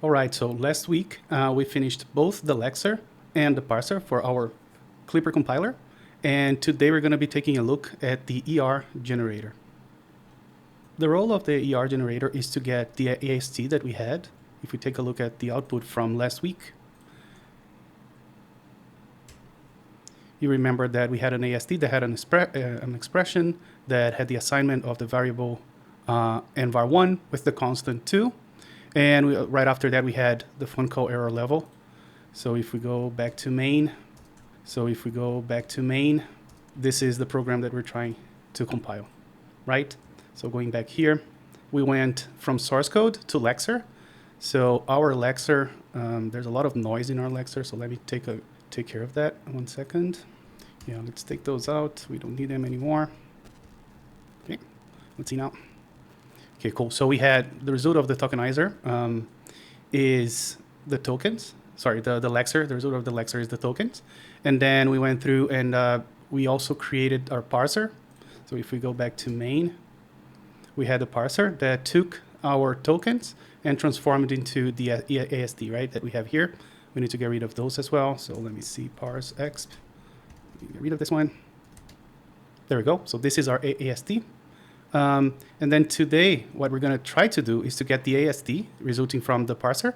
All right, so last week we finished both the Lexer and the parser for our Clipper compiler. And today we're going to be taking a look at the ER generator. The role of the ER generator is to get the AST that we had. If we take a look at the output from last week, you remember that we had an AST that had an expression that had the assignment of the variable nvar1 with the constant 2. And right after that, we had the fun call error level. So if we go back to main, this is the program that we're trying to compile, right? So going back here, we went from source code to Lexer. So our Lexer, there's a lot of noise in our Lexer. So let me take care of that. 1 second. Yeah, let's take those out. We don't need them anymore. Okay, let's see now. Okay, cool. So we had the result of the tokenizer is the tokens. Sorry, the Lexer. The result of the Lexer is the tokens. And then we went through and we also created our parser. So if we go back to main, we had a parser that took our tokens and transformed it into the AST, right, that we have here. We need to get rid of those as well. So let me see, parse exp. Get rid of this one. There we go. So this is our AST. And then today, what we're going to try to do is to get the AST resulting from the parser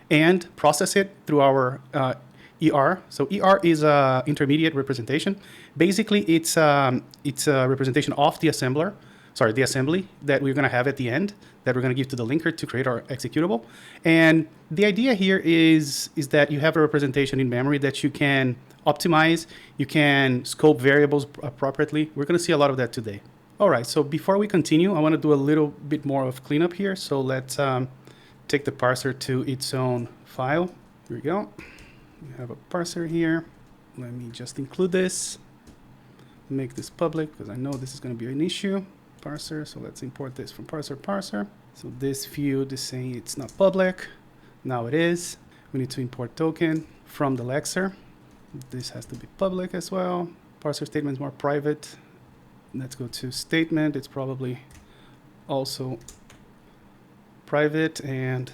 and process it through our ER. So ER is an intermediate representation. Basically, it's a representation of the assembler. Sorry, the assembly that we're going to have at the end that we're going to give to the linker to create our executable. And the idea here is that you have a representation in memory that you can optimize. You can scope variables appropriately. We're going to see a lot of that today. All right, so before we continue, I want to do a little bit more of cleanup here. So let's take the parser to its own file. Here we go. We have a parser here. Let me just include this, make this public because I know this is going to be an issue. Parser, so let's import this from parser. So this field is saying it's not public. Now it is. We need to import token from the Lexer. This has to be public as well. Parser statement is more private. Let's go to statement. It's probably also private, and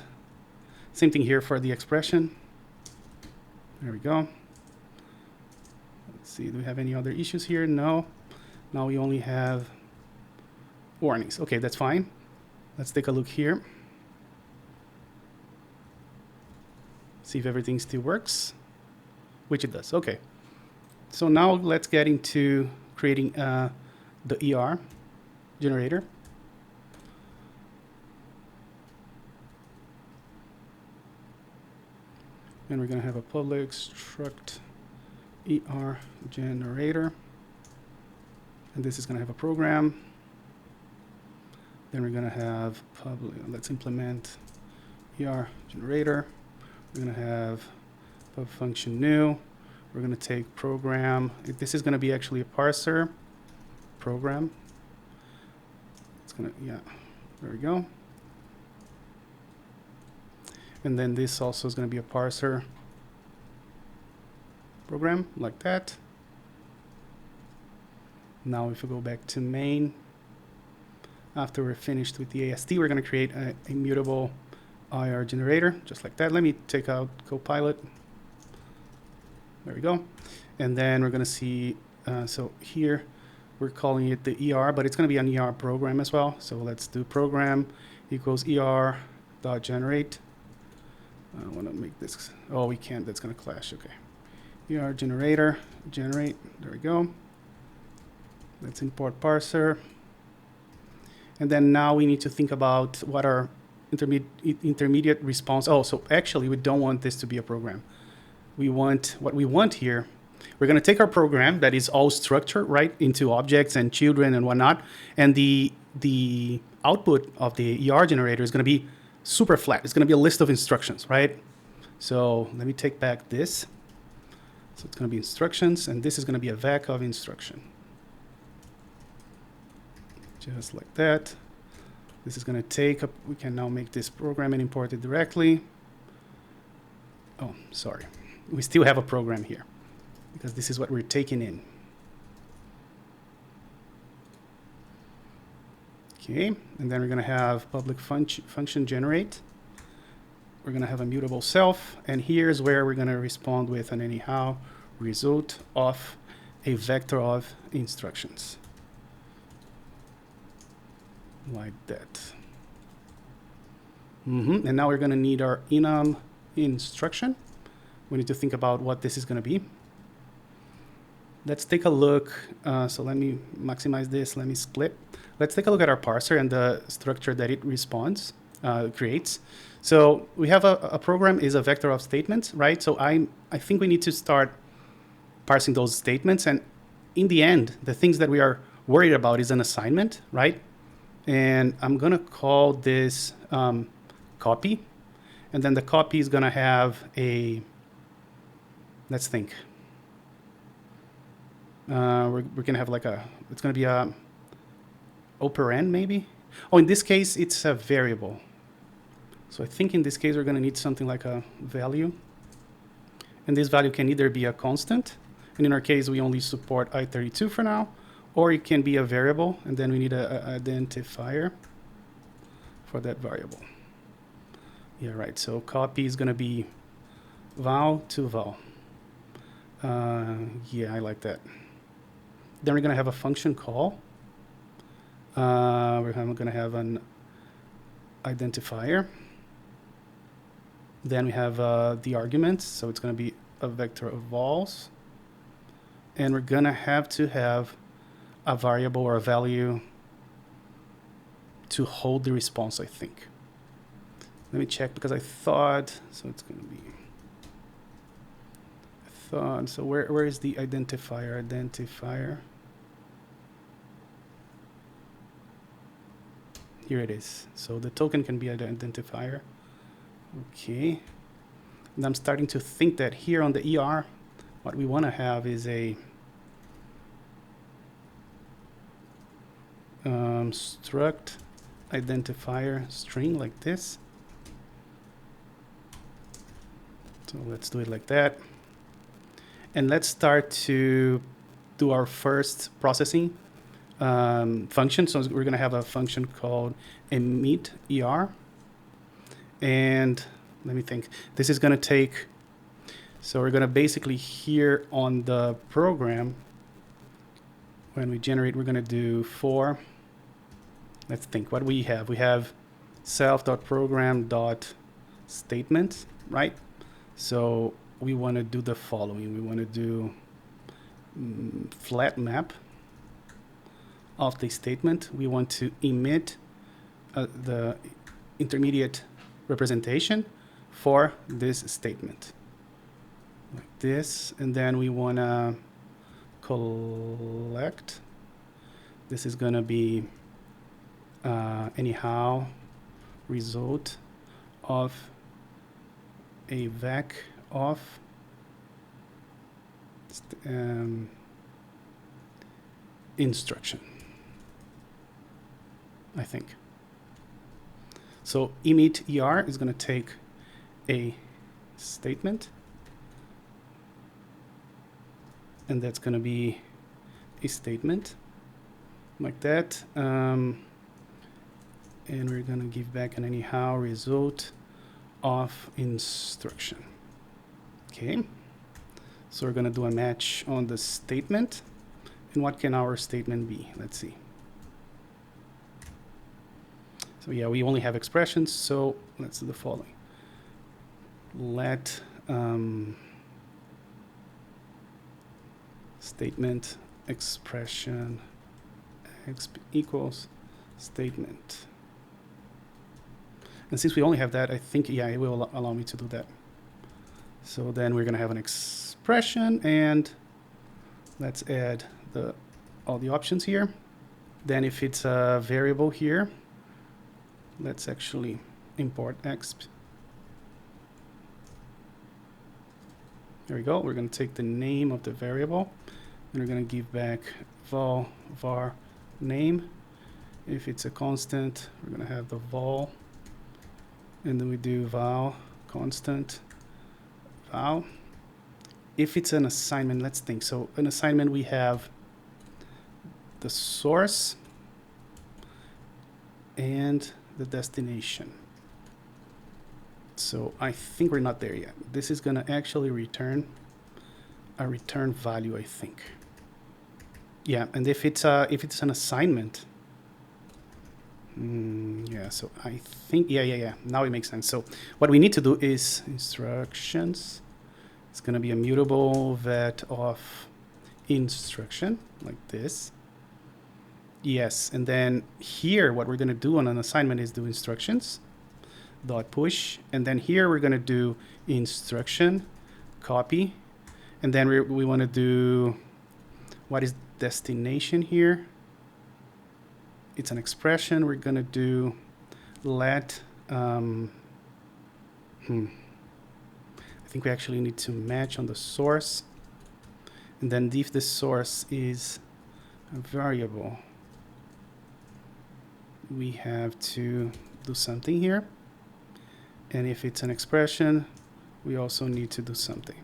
same thing here for the expression. There we go. Let's see, do we have any other issues here? No. Now we only have warnings. Okay, that's fine. Let's take a look here. See if everything still works, which it does. Okay. So now let's get into creating the ER generator. And we're going to have a public struct ER generator. And this is going to have a program. Then we're going to have public, let's implement ER generator. We're going to have pub function new. We're going to take program. This is going to be actually a parser program. It's going to, yeah, there we go. And then this also is going to be a parser program like that. Now if we go back to main, after we're finished with the AST, we're going to create a immutable IR generator, just like that. Let me take out Copilot. There we go. And then we're going to see, so here we're calling it the ER, but it's going to be an ER program as well. So let's do program equals ER.generate. I want to make this, oh, we can't, that's going to clash. Okay. ER generator, generate, there we go. Let's import parser. And then now we need to think about what our intermediate response. Oh, so actually we don't want this to be a program. What we want here, we're going to take our program that is all structured, right, into objects and children and whatnot. And the output of the ER generator is going to be super flat. It's going to be a list of instructions, right? So let me take back this. So it's going to be instructions, and this is going to be a vec of instruction. Just like that. This is going to take up, we can now make this program and import it directly. Oh, sorry. We still have a program here because this is what we're taking in. Okay, and then we're going to have public function generate. we're going to have a mutable self, and here's where we're going to respond with an anyhow result of a vector of instructions. Like that. And now we're going to need our enum instruction. We need to think about what this is going to be. Let's take a look. So let me maximize this. Let me split. Let's take a look at our parser and the structure that it responds, creates. So we have a program is a vector of statements, right? So I think we need to start parsing those statements. And in the end, the things that we are worried about is an assignment, right? And I'm going to call this copy. And then the copy is going to have a, let's think. We're going to have like a, it's going to be a operand maybe. Oh, in this case, it's a variable. So I think in this case, we're going to need something like a value. And this value can either be a constant. And in our case, we only support I32 for now. Or it can be a variable. And then we need an identifier for that variable. Yeah, right. So copy is going to be val to val. Yeah, I like that. Then we're going to have a function call. We're going to have an identifier. Then we have the arguments. So it's going to be a vector of vals. And we're going to have a variable or a value to hold the response, I think. Let me check because I thought, so it's going to be, so where is the identifier? Identifier. Here it is. So the token can be an identifier. Okay. And I'm starting to think that here on the ER, what we want to have is a struct identifier string like this. So let's do it like that. And let's start to do our first processing function. So we're going to have a function called emit ER. And let me think. This is going to take, so we're going to basically here on the program, when we generate, we're going to do for, let's think what we have. We have self.program.statement, right? So we want to do the following. We want to do flat map of the statement. We want to emit the intermediate representation for this statement. Like this. And then we want to collect. This is going to be anyhow result of a vec of instruction, I think. So emit ER is going to take a statement, and that's going to be a statement like that. And we're going to give back an anyhow result of instruction. Okay. So we're going to do a match on the statement. And what can our statement be? Let's see. So yeah, we only have expressions. So let's do the following. Let statement expression exp equals statement. And since we only have that, I think, yeah, it will allow me to do that. So then we're going to have an expression, and let's add all the options here. Then if it's a variable here, let's actually import exp. There we go. We're going to take the name of the variable, and we're going to give back val var name. If it's a constant, we're going to have the val. And then we do val constant val. If it's an assignment, let's think. So an assignment, we have the source and the destination. So I think we're not there yet. This is gonna actually return a return value, I think. Yeah, and if it's an assignment, yeah, so I think, yeah. Now it makes sense. So what we need to do is instructions. It's gonna be a mutable vet of instruction, like this. Yes, and then here, what we're gonna do on an assignment is do instructions dot push, and then here we're gonna do instruction copy, and then we want to do, what is destination here? It's an expression. We're gonna do let I think we actually need to match on the source, and then if the source is a variable, we have to do something here. And if it's an expression, we also need to do something.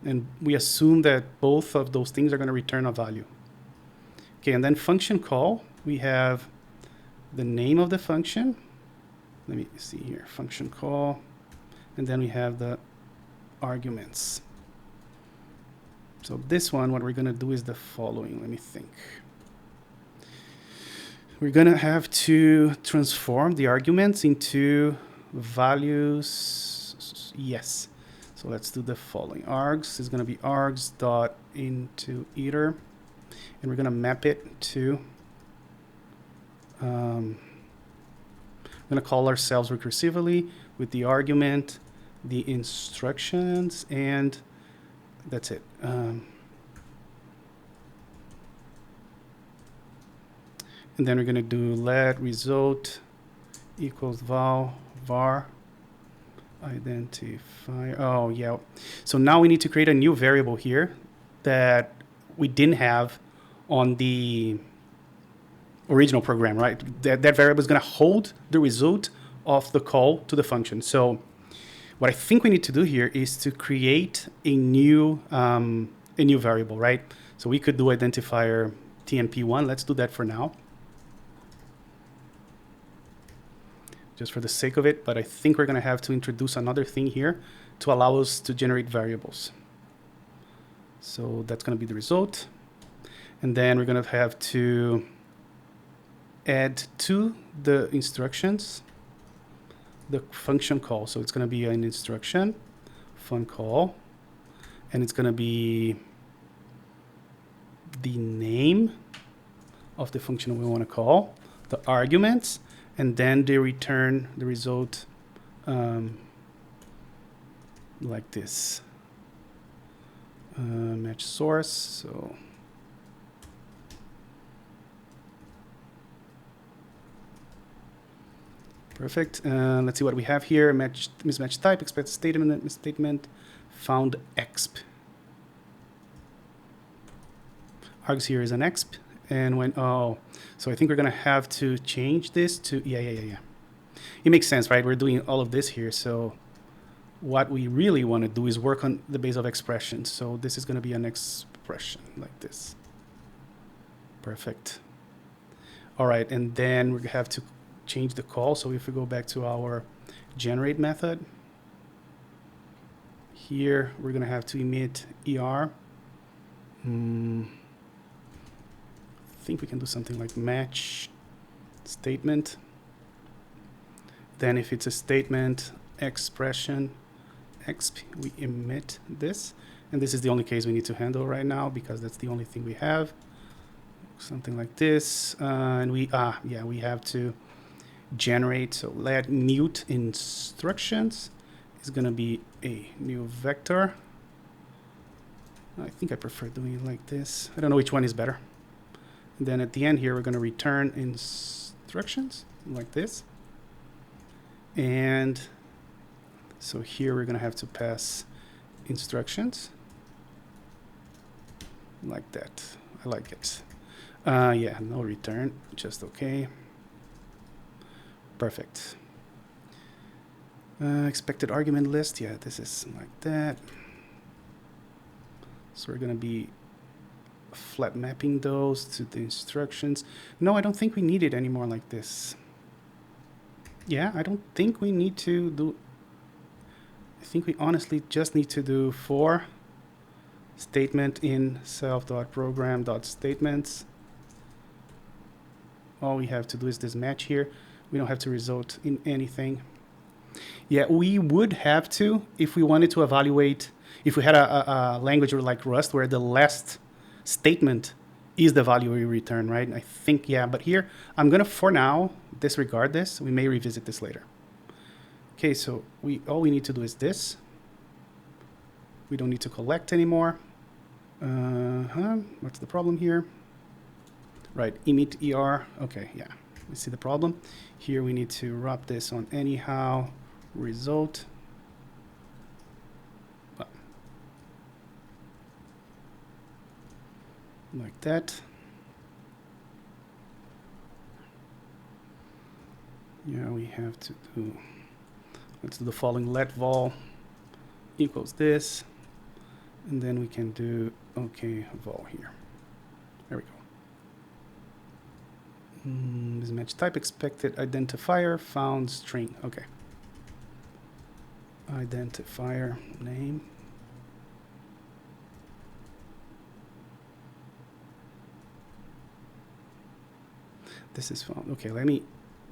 And we assume that both of those things are going to return a value. Okay, and then function call, we have the name of the function. Let me see here, function call. And then we have the arguments. So this one, what we're going to do is the following. Let me think. We're going to have to transform the arguments into values. Yes. So let's do the following. Args is going to be args dot into iter, and we're going to map it to, we're going to call ourselves recursively with the argument, the instructions, and that's it. And then we're going to do let result equals var identifier. Oh, yeah. So now we need to create a new variable here that we didn't have on the original program, right? That variable is going to hold the result of the call to the function. So what I think we need to do here is to create a new variable, right? So we could do identifier tmp1. Let's do that for now, just for the sake of it, but I think we're gonna have to introduce another thing here to allow us to generate variables. So that's gonna be the result. And then we're gonna have to add to the instructions the function call. So it's gonna be an instruction, fun call, and it's gonna be the name of the function we wanna call, the arguments, and then they return the result like this. Match source. So perfect. Let's see what we have here. Mismatch type, expected statement, misstatement, found exp. Args here is an exp. And when, oh, so I think we're going to have to change this to, yeah. It makes sense, right? We're doing all of this here. So what we really want to do is work on the base of expressions. So this is going to be an expression like this. Perfect. All right. And then we have to change the call. So if we go back to our generate method, here we're going to have to emit ER. I think we can do something like match statement. Then if it's a statement expression exp, we emit this. And this is the only case we need to handle right now because that's the only thing we have. Something like this. And we have to generate. So let mute instructions is going to be a new vector. I think I prefer doing it like this. I don't know which one is better. And then at the end here, we're going to return instructions like this. And so here we're going to have to pass instructions like that. I like it. Yeah, no return, just okay. Perfect. Expected argument list. Yeah, this is like that. So we're going to be flat mapping those to the instructions. No, I don't think we need it anymore like this. Yeah, I don't think we need to do, I think we honestly just need to do for statement in self.program.statements. All we have to do is this match here. We don't have to result in anything. Yeah, we would have to if we wanted to evaluate, if we had a language like Rust where the last statement is the value we return, right? I think, yeah, but here I'm gonna, for now, disregard this. We may revisit this later. Okay, so all we need to do is this. We don't need to collect anymore. What's the problem here? Right, emit ER. Okay, yeah, we see the problem. Here we need to wrap this on anyhow result. Like that. Yeah, we have to do, let's do the following: let vol equals this, and then we can do okay vol here. There we go. This match type expected identifier found string. Okay. Identifier name. This is found. Okay, let me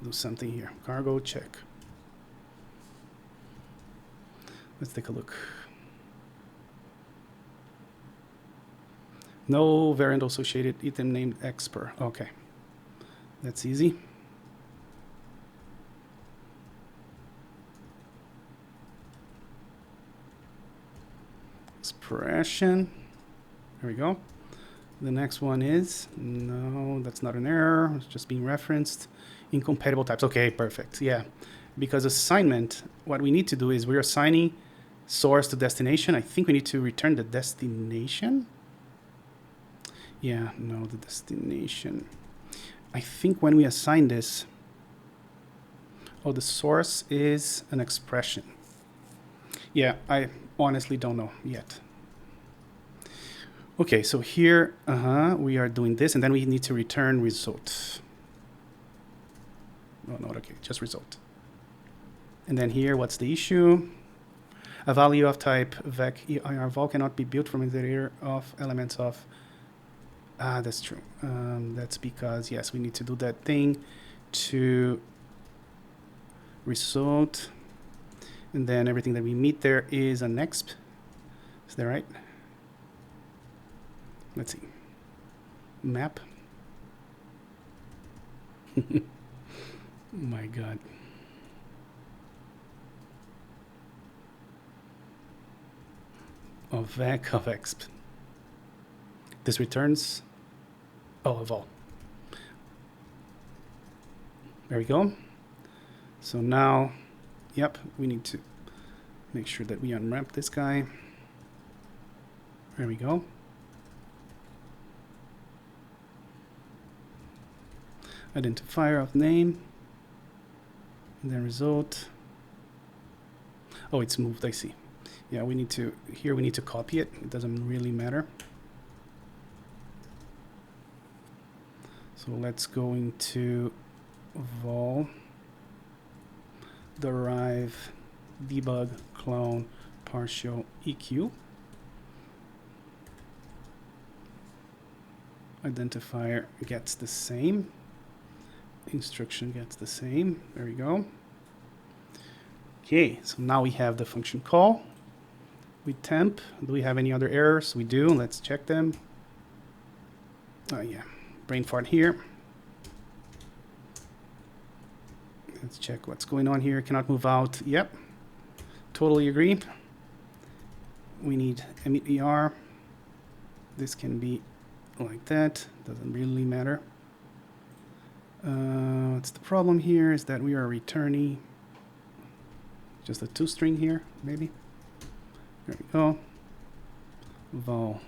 do something here. Cargo check. Let's take a look. No variant associated item named expr. Okay, that's easy. Expression. There we go. The next one is, no, that's not an error. It's just being referenced. Incompatible types. Okay, perfect. Yeah, because assignment, what we need to do is we're assigning source to destination. I think we need to return the destination. Yeah, no, the destination. I think when we assign this, oh, the source is an expression. Yeah, I honestly don't know yet. Okay, so here we are doing this, and then we need to return result. Oh, no, okay, just result. And then here, what's the issue? A value of type vec IR vol cannot be built from interior of elements of. That's true. That's because, yes, we need to do that thing to result. And then everything that we meet there is an exp. Is that right? Let's see. Map. Oh my God. Of vec of exp. This returns. Oh, of all. There we go. So now, yep, we need to make sure that we unwrap this guy. There we go. Identifier of name. And then result. Oh, it's moved, I see. Yeah, we need to, here we need to copy it. It doesn't really matter. So let's go into vol derive debug clone partial EQ. Identifier gets the same. Instruction gets the same. There we go. Okay, so now we have the function call. We temp. Do we have any other errors? We do. Let's check them. Oh yeah, brain fart here. Let's check what's going on here. Cannot move out. Yep, totally agree. We need emit ER. This can be like that. Doesn't really matter. What's the problem here is that we are returning just a toString here, maybe. There we go. Vol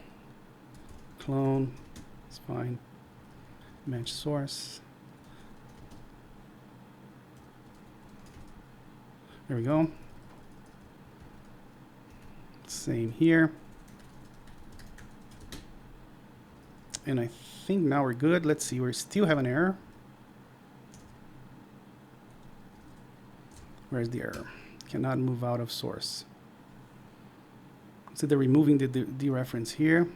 clone, it's fine. Match source. There we go. Same here. And I think now we're good. Let's see, we still have an error. Where's the error? Cannot move out of source. So they're removing the dereference here.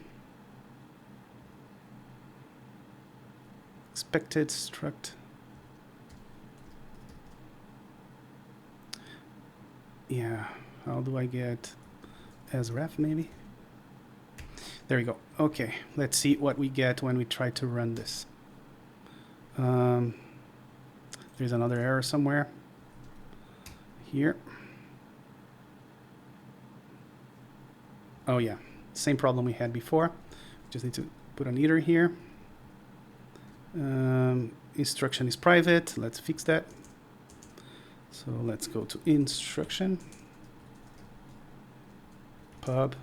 Expected struct. Yeah, how do I get as ref maybe? There we go. Okay, let's see what we get when we try to run this. There's another error somewhere here. Oh yeah, same problem we had before. Just need to put an iter here. Instruction is private. Let's fix that. So let's go to instruction, pub.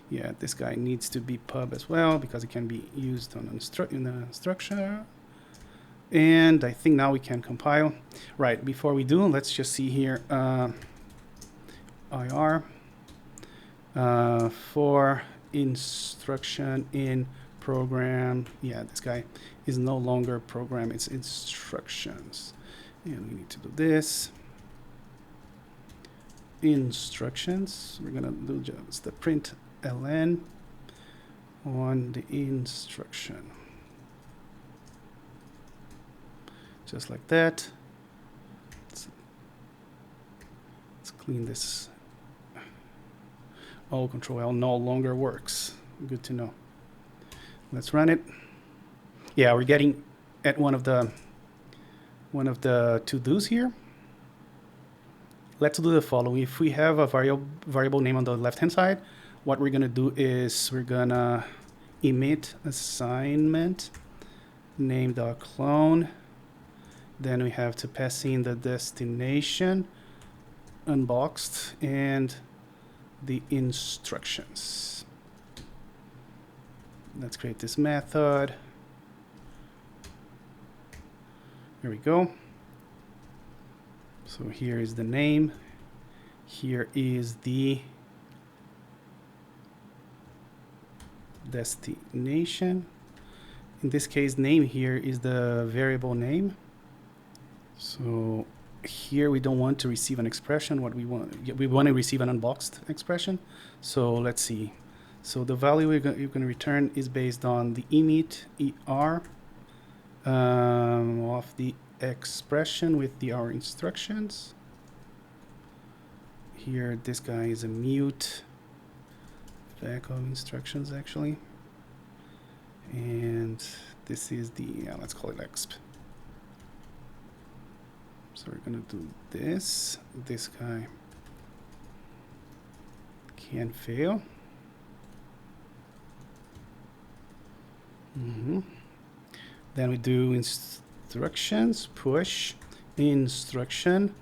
Yeah, this guy needs to be pub as well because it can be used on in the structure. And I think now we can compile. Right, before we do, let's just see here. IR for instruction in program. Yeah, this guy is no longer program, it's instructions. And we need to do this. Instructions. We're gonna do just the print ln on the instruction. Just like that. Let's clean this. Oh, Control L no longer works. Good to know. Let's run it. Yeah, we're getting at one of the to-dos here. Let's do the following. If we have a variable name on the left-hand side, what we're gonna do is we're gonna emit assignment name.clone. Then we have to pass in the destination unboxed and the instructions. Let's create this method. Here we go. So here is the name. Here is the destination. In this case, name here is the variable name. So here we don't want to receive an expression. What we want to receive an unboxed expression. So let's see. So the value you're going to return is based on the emit ER of the expression with our instructions. Here, this guy is a mute back of instructions actually. And this is the, let's call it exp. So we're gonna do this. This guy can fail. Then we do instructions, push, instruction,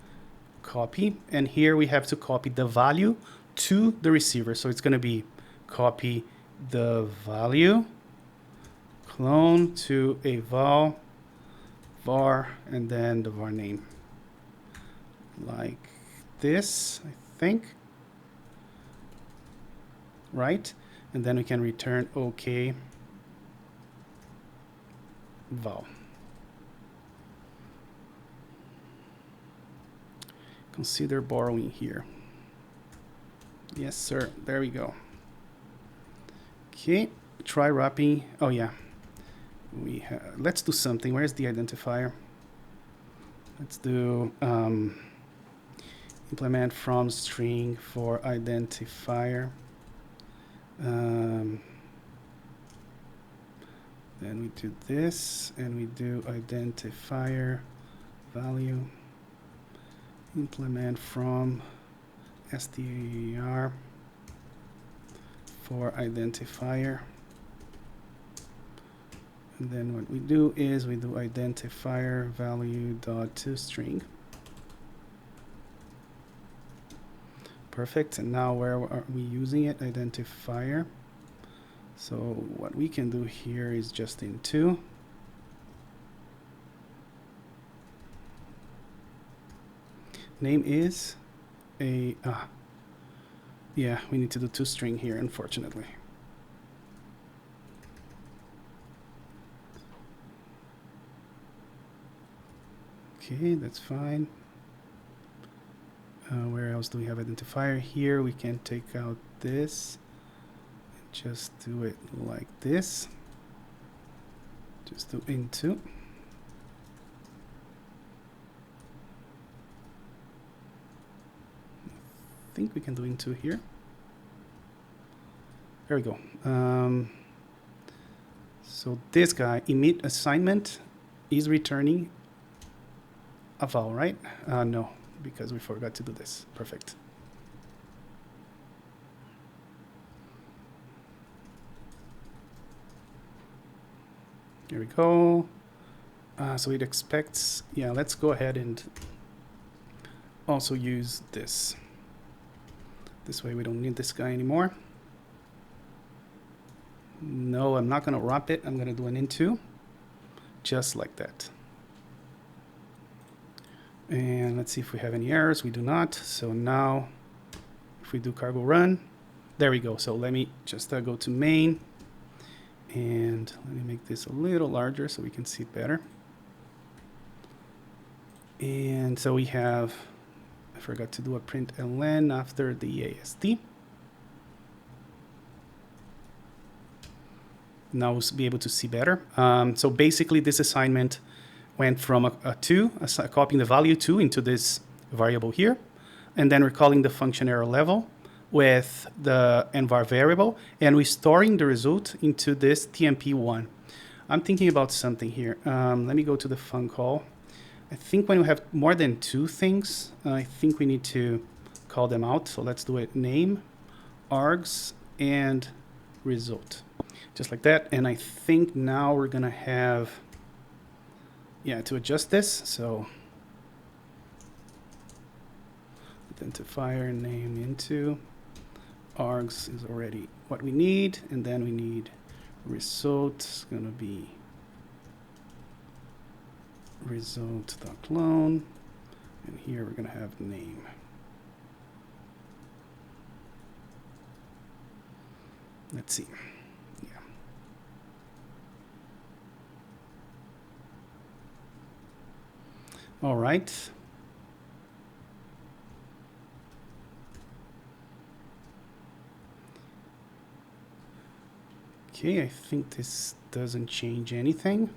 copy. And here we have to copy the value to the receiver. So it's gonna be copy the value, clone to a var, and then the var name. Like this, I think. Right? And then we can return OK val. Consider borrowing here. Yes, sir. There we go. Okay, try wrapping. Oh yeah, we have. Let's do something. Where's the identifier? Let's do implement from string for identifier. Then we do this, and we do identifier value. Implement from str for identifier. And then what we do is we do identifier value dot toString. Perfect. And now where are we using it? Identifier. So what we can do here is just in to. Name is a, yeah, we need to do toString here, unfortunately. Okay, that's fine. Where else do we have identifier? Here we can take out this and just do it like this. Just do into. I think we can do into here. There we go. So this guy, emit assignment, is returning a val, right? No, because we forgot to do this. Perfect. Here we go. So it expects, yeah, let's go ahead and also use this. This way we don't need this guy anymore. No, I'm not going to wrap it. I'm going to do an into, just like that. And let's see if we have any errors. We do not. So now if we do cargo run, there we go. So let me just go to main, and let me make this a little larger so we can see it better. And so we have, I forgot to do a print ln after the AST. Now we'll be able to see better. So basically this assignment went from a 2, copying the value 2 into this variable here, and then we're calling the function error level with the envar variable, and we're storing the result into this tmp1. I'm thinking about something here. Let me go to the fun call. I think when we have more than 2 things, I think we need to call them out. So let's do it name, args, and result. Just like that. And I think now we're going to have, yeah, to adjust this. So identifier name into args is already what we need. And then we need result. It's going to be result.clone. And here we're going to have name. Let's see. All right. Okay, I think this doesn't change anything,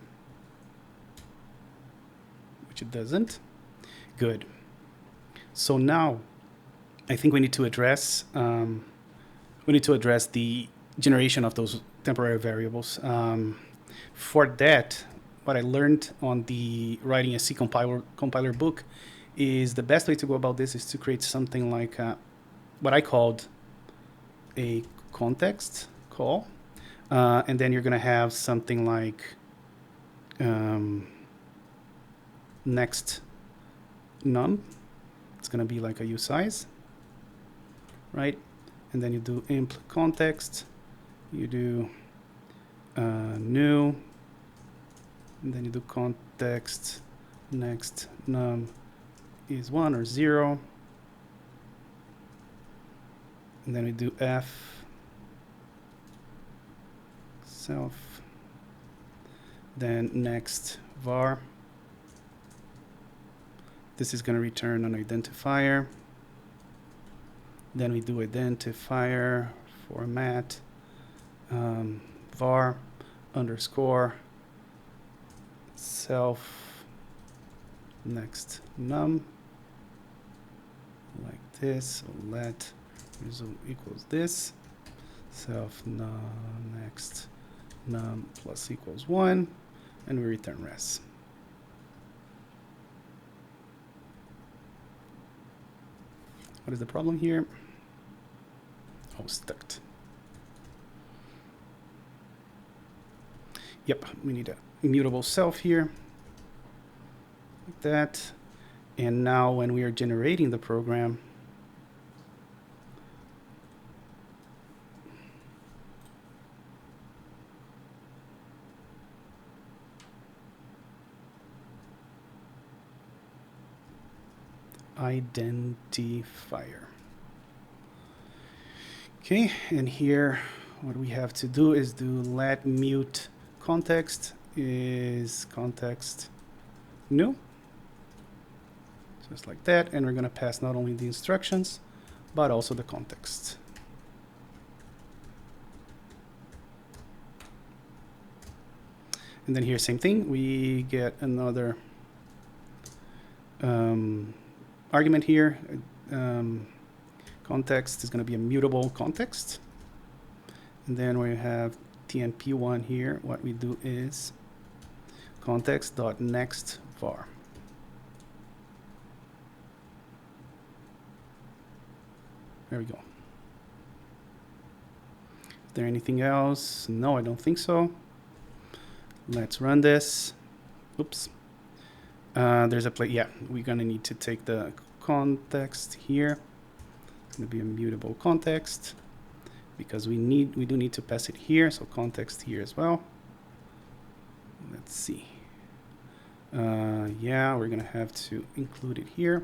which it doesn't. Good. So now I think we need to address the generation of those temporary variables. For that, what I learned on the writing a C compiler book is the best way to go about this is to create something like what I called a context call. And then you're going to have something like next num. It's going to be like a usize, right? And then you do imp context. You do new. And then you do context next num is 1 or 0. And then we do f self. Then next var. This is going to return an identifier. Then we do identifier format var underscore self next num, like this. So let result equals this, self num next num plus equals 1, and we return res. What is the problem here? Oh, stuck. Yep, we need a immutable self here, like that. And now when we are generating the program, identifier. Okay, and here what we have to do is do let mute context is context new. just like that. And we're going to pass not only the instructions, but also the context. And then here, same thing. We get another argument here. Context is going to be a mutable context. And then we have TMP1 here. What we do is context.next var. There we go. Is there anything else? No, I don't think so. Let's run this. Oops. There's a play. Yeah, we're going to need to take the context here. It's going to be a mutable context because we do need to pass it here. So context here as well. Let's see. Yeah, we're going to have to include it here.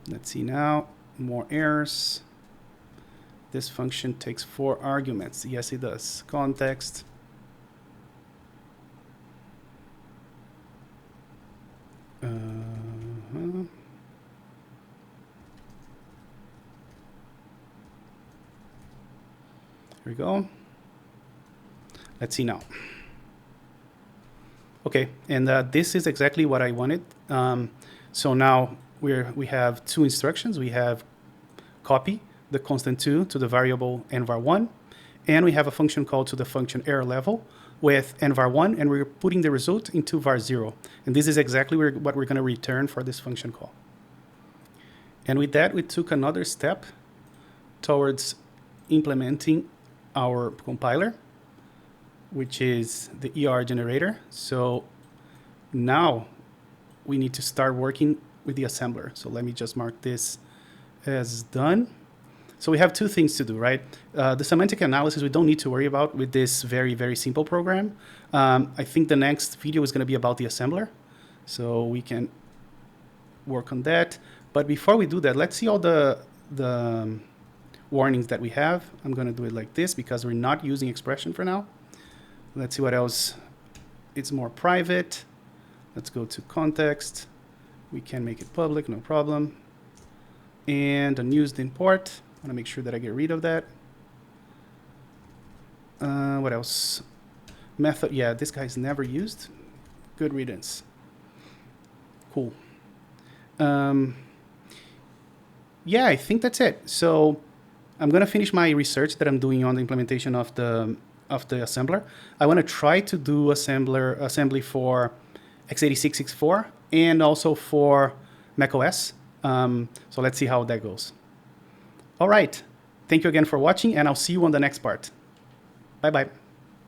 Let's see now. More errors. This function takes 4 arguments. Yes, it does. Context. Here we go. Let's see now. Okay, and this is exactly what I wanted. So now we have 2 instructions. We have copy the constant 2 to the variable nvar1, and we have a function call to the function error level with nvar1, and we're putting the result into var0. And this is exactly what we're going to return for this function call. And with that, we took another step towards implementing our compiler, which is the ER generator. So now we need to start working with the assembler. So let me just mark this as done. So we have 2 things to do, right? The semantic analysis we don't need to worry about with this very, very simple program. I think the next video is going to be about the assembler. So we can work on that. But before we do that, let's see all the warnings that we have. I'm going to do it like this because we're not using expression for now. Let's see what else. It's more private. Let's go to context. We can make it public, no problem. And unused import. I want to make sure that I get rid of that. What else? Method. Yeah, this guy's never used. Good riddance. Cool. Yeah, I think that's it. So I'm going to finish my research that I'm doing on the implementation of the assembler. I want to try to do assembly for x86 64 and also for macOS. So let's see how that goes. All right. Thank you again for watching, and I'll see you on the next part. Bye-bye.